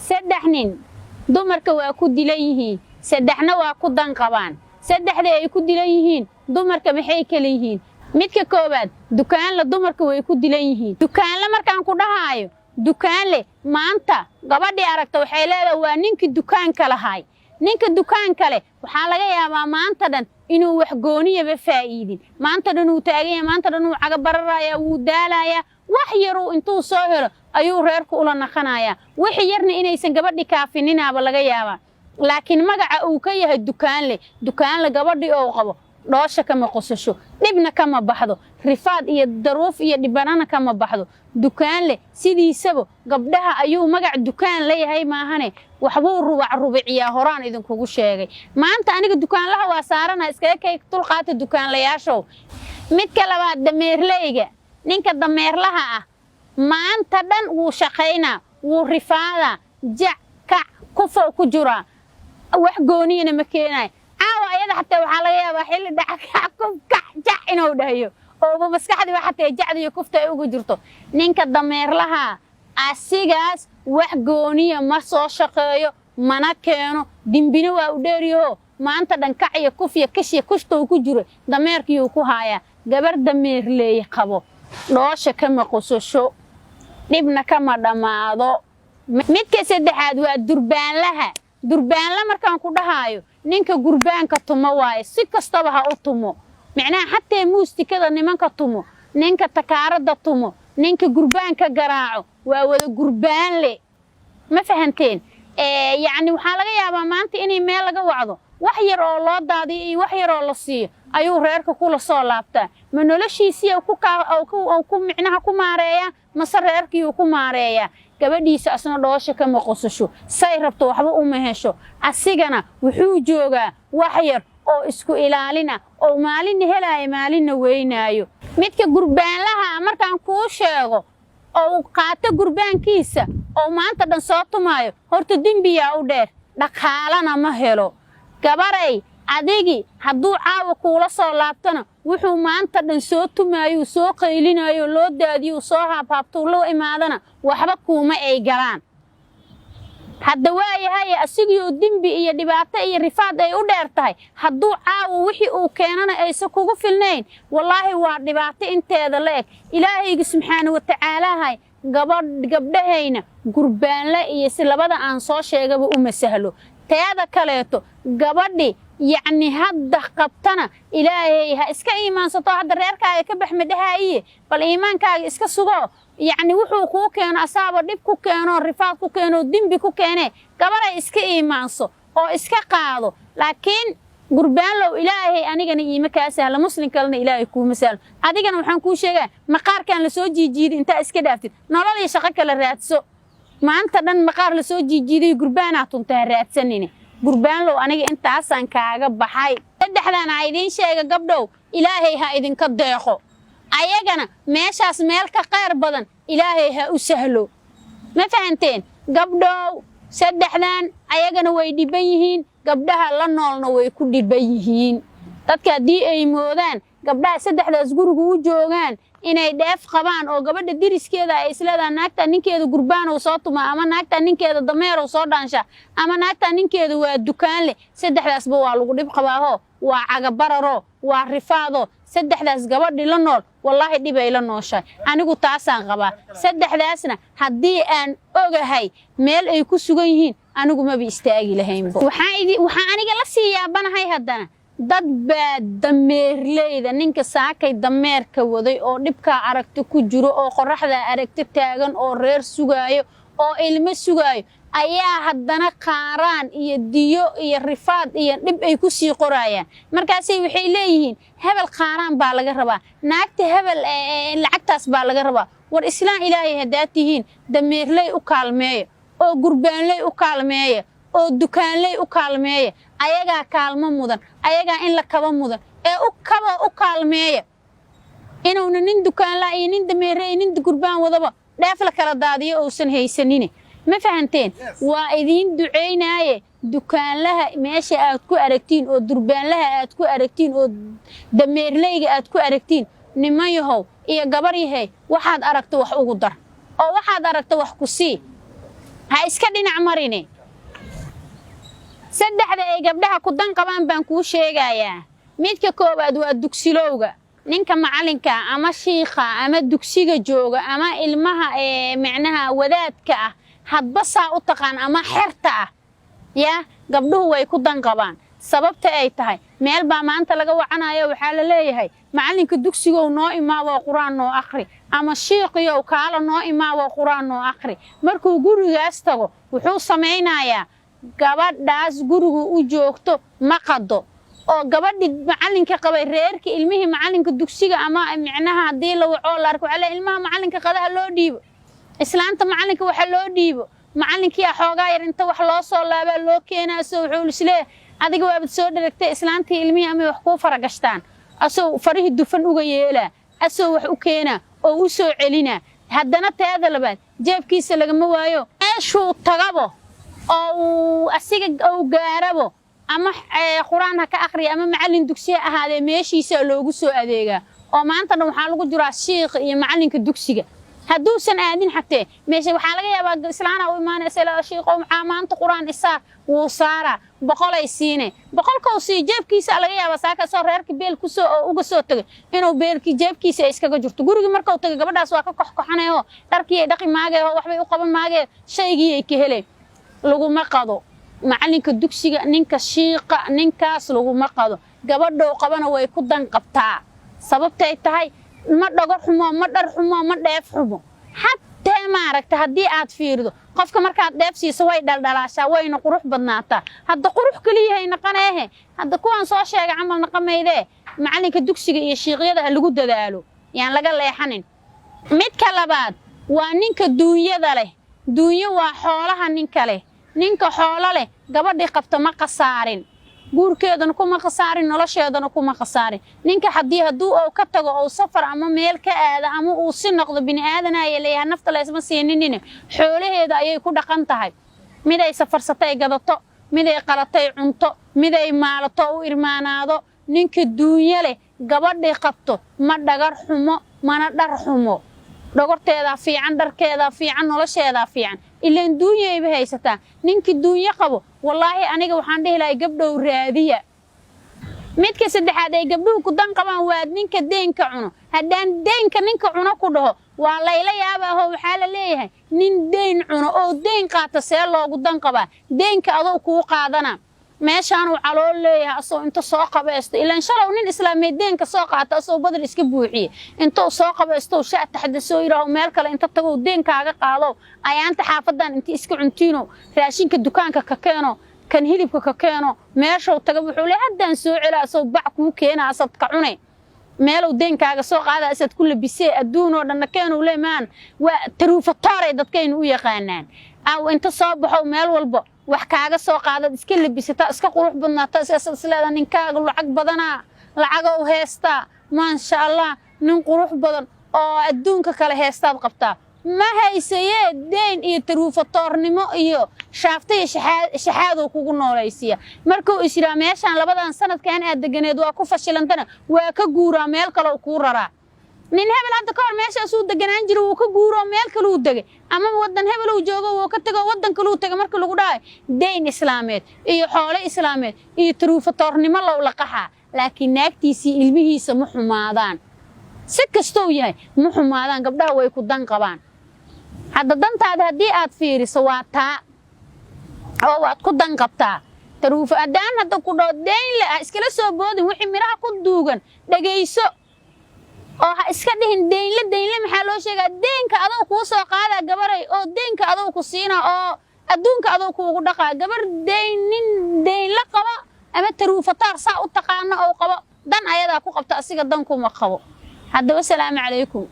saddexnin dumarka waa ku dilan yihiin saddexna waa ku dan qabaan saddexda ay ku dilan yihiin dumarka maxay kala yihiin midka koobaad dukaan la dumarka way ku dilan yihiin dukaan la markaan ku dhahaayo dukaan le maanta gabadhii aragta waxay leedahay waa ninkii dukaanka lahaay ninka dukaanka leh waxaa laga yaabaa maanta dhan inuu wax gooniyaba faa'iidin maanta dhan uu taagan yahay maanta dhan uu caga bararaya uu daalaya wax yar uu intuu soo helo ayuu reerku ula naqanaya wixii yarna inaysan gabadhii kaafininaaba laga yaabaa laakiin magaca uu ka yahay dukaan le gabadhii oo qabo dhoosha kama qosasho dibna kama baxdo rifaad iyo daruuf iyo dhibanana kama baxdo dukaan le sidiisaba gabdhaha ayuu magac dukaan leeyahay maahane waxbuu rubiciyaa horaan idinkugu sheegay maanta aniga dukaanlaha waa saarana iskaga kay tulqaata dukaanlayaashow midka labaad dameerleyga ninka dameerlaha ah maanta dhan wuu shaqaynaa wuu rifaada jac kac kufo ku jira wax gooniyana ma keenay caawa ayada xataa waxaa laga yaabaa xilli dhaca kac jac inuu dhahayo oo maskaxdii waxa xataa jacdi iyo kufta ay ugu jirto ninka dameerlaha asigaas wax gooniya ma soo shaqeeyo mana keeno dimbina waa u dheeriyo maanta dhan kac iyo kuf iyo kash iyo kushta ku jiro dameerkii uu ku haaya gabar dameerleey qabo dhoosha kama qosasho dibna kama dhamaado midka saddexaad waa durbaanla markaan ku dhahaayo ninka gurbaanka tumo waaye si kastaba ha u tumo macnaha xataa muustikada nimanka tumo ninka takaarada tumo ninka gurbaanka garaaco waa wada gurbaan le ma fahanteen yani waxaa laga yaabaa maanta inay meel laga wacdo wax yar oo loo daadiyo iyo wax yar oo la siiyo ayuu reerka kula soo laabtaa ma noloshiisii ku micnaha ku maareeya mase reerkii uu ku maareeya gabadhiisa asna dhoosha kama qosasho say rabto waxba uma hesho asigana wuxuu joogaa wax yar oo isku ilaalina oo maalin helaayo maalin weynaayo midka gurbaanlaha markaan kuu sheego oo qaata gurbaankiisa oo maanta dhan soo tumaayo horta dembiyaa u dheer dhaqaalana ma helo gabaray adigi hadduu caawa kuula soo laabtana wuxuu maanta dhan soo tumaayo soo qaylinayo loo daadiyo soo haabhaabto loo imaadana waxba kuuma ay galaan hadda waayahay asigoo dembi iyo dhibaato iyo rifaad ay u dheer tahay hadduu caawa wixii uu keenana aysan kugu filnayn wallaahi waa dhibaato inteeda la eg ilaahayga subxaanahu wa tacaala gabdhahayna gurbaanle iyo si labada aan soo sheegaba uma sahlo teeda kaleeto gabadhi يعني هذا قبتنا إلهي إسكا إيمان سطو هذا ريركا كبح مدهاية بالإيمان كا إسكا سغو يعني وحو كو كيانو أصابو ديب كو كيانو رفاق كو كيانو دينبي كو كياني قبلا إسكا إيمان سو أو إسكا قادو لكن قربان لو إلهي أنيقنا إيمكا سهل مسلم كالنا إلهي كو مسهل أديقنا وحان كو شيغا مقار كان لسو جيجيد انتا إسكا دافتid نولالي شاقاكا لراتسو ما أنت دان مقار لسو جيجيدي قرباناتو انتا راتسانيني قربان لو أنا أنت أصلاً كعجب بحي تدحلنا عايدين شيء قبله إلهي ها إذن كضيقه أيجنا ماشي أسمال كقير بدن إلهي ها أسهله ما فهمتين قبله سدحلان أيجنا ويدي بيهين قبلها لنولنا ويكون بيهين تذكر دي أي مودان قبلها سدحلا سجورو جوجان inay dheef qabaan oo gabadha diriskeeda ay isleedahay naagta ninkeeda gurbaan oo soo tuma ama naagta ninkeeda dameer oo soo dhaansha ama naagta ninkeeda waa dukaan leh saddexdaasba waa lagu dhib qabaaho waa caga bararo waa rifaado saddexdaas gabadhi la nool wallahi dhib ay la nooshay anigu taasaan qabaa saddexdaasna haddii aan ogahay meel ay ku sugan yihiin anigu ma bi istaagi lahaynba waxaan aniga la sii yaabanahay haddana dad baa dameerleyda ninka saakay dameerka waday oo dhibka aragti ku jiro oo qoraxda aragti taagan oo reer sugaayo oo ilmo sugaayo ayaa haddana qaaraan iyo diyo iyo rifaad iyo dhib ay ku sii qorayaan markaasay waxay leeyihiin hebel qaaraan baa laga rabaa naagta hebel lacagtaas baa laga rabaa war islaan ilaahay hadaa tihiin dameerley u kaalmeeyo oo gurbaanley u kaalmeeyo oo dukaanley u kaalmeeyo ayaga kaalmo mudan ayaga in la kaba mudan ee u kaalmeeyo inuu nin dukaan la iyo nin dameerey nin gurbaan wadaba dheef la kala daadiyo oo san haysanine ma fahanteen waa idin duceynaaye dukaanlaha meesha aad ku aragtiin oo durbaanlaha aad ku aragtiin oo dameerleyga aad ku aragtiin nimayahow iyo gabar yahay waxaad aragto wax ugu dar oo waxaad aragto wax ku sii ha iska dhinac marine saddexda ay gabdhaha ku dan qabaan baan kuu sheegayaa midka koobaad waa dugsilowga ninka macalinka ama shiikha ama dugsiga jooga ama ilmaha macnaha wadaadka ah hadba saa u taqaan ama xerta ah ya gabdhuhu way ku dan qabaan sababta ay tahay meel baa maanta laga wacanayo waxaa la leeyahay macalinka dugsiga noo imaado quraan noo akhri ama shiiqiyo kaala noo imaado quraan noo akhri markuu gurigaas tago wuxuu sameynayaa gabadhaas gurigu u joogto ma qado oo gabadhi macalinka qabay reerka ilmihii macalinka dugsiga ama macnaha hadii la waco la arko wala ilmaha macalinka qadaha loo dhiibo islaanta macalinka waxa loo dhiibo macalinkii xoogaa yar inta wax loo soo laaba loo keenaa soo wuxuu islee adiga waabad soo dhigtay islaantii ilmihii ama wax ku faragashtaan asoo farihi dufan uga yeela asoo wax u keena oo u soo celina haddana teeda labaad jeebkiisa lagama waayo eeshuu tagabo oo asiga oo gaarabo ama quraan ha ka akhriyo ama macallin dugsiga ahaadee meeshiisa loogu soo adeega oo maanta waxa lagu jiraa shiikh iyo macalinka dugsiga hadduusan aadin xatee meesha waxa laga yaabaa islaana u imaanaysa ilaa shiikh oo maanta quraan isaa wuu saara boqolay siine boqolka si jeebkiisa laga yaabaa saaka soo reerka beel ku soo oo uga soo tagay inuu beelki jeebkiisa iskaga jirto guriga marka uu tagay gabadhaas waa ka koxkoxanayo dharkii ay dhaqi maageeyo waxbay u qaban maageeyo shaygii ay ka heleen laguma qado macalinka dugsiga ninka shiiqa ninkaas laguma qado gabadhoo qabana way ku dan qabtaa sababtay tahay ma dhago xumo ma dhar xumo ma dheef xumo hatta maaragta hadii aad fiirdo qofka markaad dheef siiso way dhaldhalaashaa wayna qurux badnaataa hadda qurux kaliya ay naqaneehe hadda kuwan soo sheegay camal naqameeyde macalinka dugsiga iyo shiiqyada lagu dadaalo yaan laga leexanin midka labaad waa ninka duunyada leh duunyo waa xoolaha ninka leh ninka xoolo leh gabadhii qabta ma qasaarin guurkeedana kuma qasaarin nolosheedana kuma qasaarin ninka haduu oo ka tago oo safar ama meel ka aada ama uu si noqdo bini aadan ay leeyahay nafta la isma siininin xoolaheeda ayay ku dhaqan tahay mid ay safarsatay gadato mid ay qalatay cunto mid ay maalato u irmaanaado ninka duunyo leh gabadhii qabto ma dhagar xumo mana dhar xumo dhogorteeda fiican dharkeeda fiican nolosheeda fiican ilaan duunyo ay haysataa ninki duunyo qabo wallahi aniga waxaan dhihi lahay gabdhow raadiya midka saddexaad ay gabdhuhu ku dan qabaan waa ninka deenka cuno hadaan deenka ninka cuno ku dhaho waa layla yaabaa waxa la leeyahay nin deen cuno oo deen qaata see loogu dan qabaa deenka adoo ku qaadana meeshaan uu calool leeyahay asoo inta soo qabeesto ilaan shalow nin islaameed deenka soo qaata asoo badar iska buuxiye inta soo qabeesto shaah taxadasoo yiraahdo meel kale inta tago deenkaaga qaado ayaanta xaafadan inta iska cuntiino raashinka dukaanka ka keeno kan hilibka ka keeno meesha taga wuxuu leeyahay haddaan soo celaa asoo bac ku keena asad ka cunay meel uu deenkaaga soo qaada asad ku labisay adduun oo dhan keeno leemaan waa taruufatoore dadkaynu u yaqaanaan aw inta soo baxo meel walba wax kaaga soo qaadad iska labisata iska qurux badnaata isleeda ninkaaga lacag badana lacag oo heesta ma sha Allah nin qurux badan oo adduunka kale heestaad qabtaa ma haysayee deen iyo taruufatoornimo iyo shaaftay shahaado kugu noolaysiya markuu israa meeshan labadan sanadkan aad deganeed waa ku fashilantana waa ka guuraa meel kale oo ku raraa nin hebel hadda ka hor meeshaas uu deganaan jiray uu ka guuro meel kale uu degay ama wadan hebel uu joogo uu ka tago wadan kale uu tagay marka lagu dhaay deen islaameed iyo xoolo islaameed iyo taruufatoornimo loo laqaxa laakiin naagtiisi ilmihiisa ma xumaadaan si kasto yahay ma xumaadaan gabdhaha way ku dan qabaan hadda dantaada hadii aad fiiriso waa taa oo waad ku dan qabtaa taruufa adaan hadda ku dhoo deen la iskala soo boodin wixii miraha ku duugan dhageyso oo iska dhihin deynle maxaa loo sheegaa deenka adoo ku soo qaada gabaray oo deenka adoo ku siina oo adduunka adoo kuugu dhaqaa gabar deyn la qabo ama taruufataar saa u taqaano oo qabo dan ayada ku qabta asiga dan kuma qabo hadda wassalaamu calaykum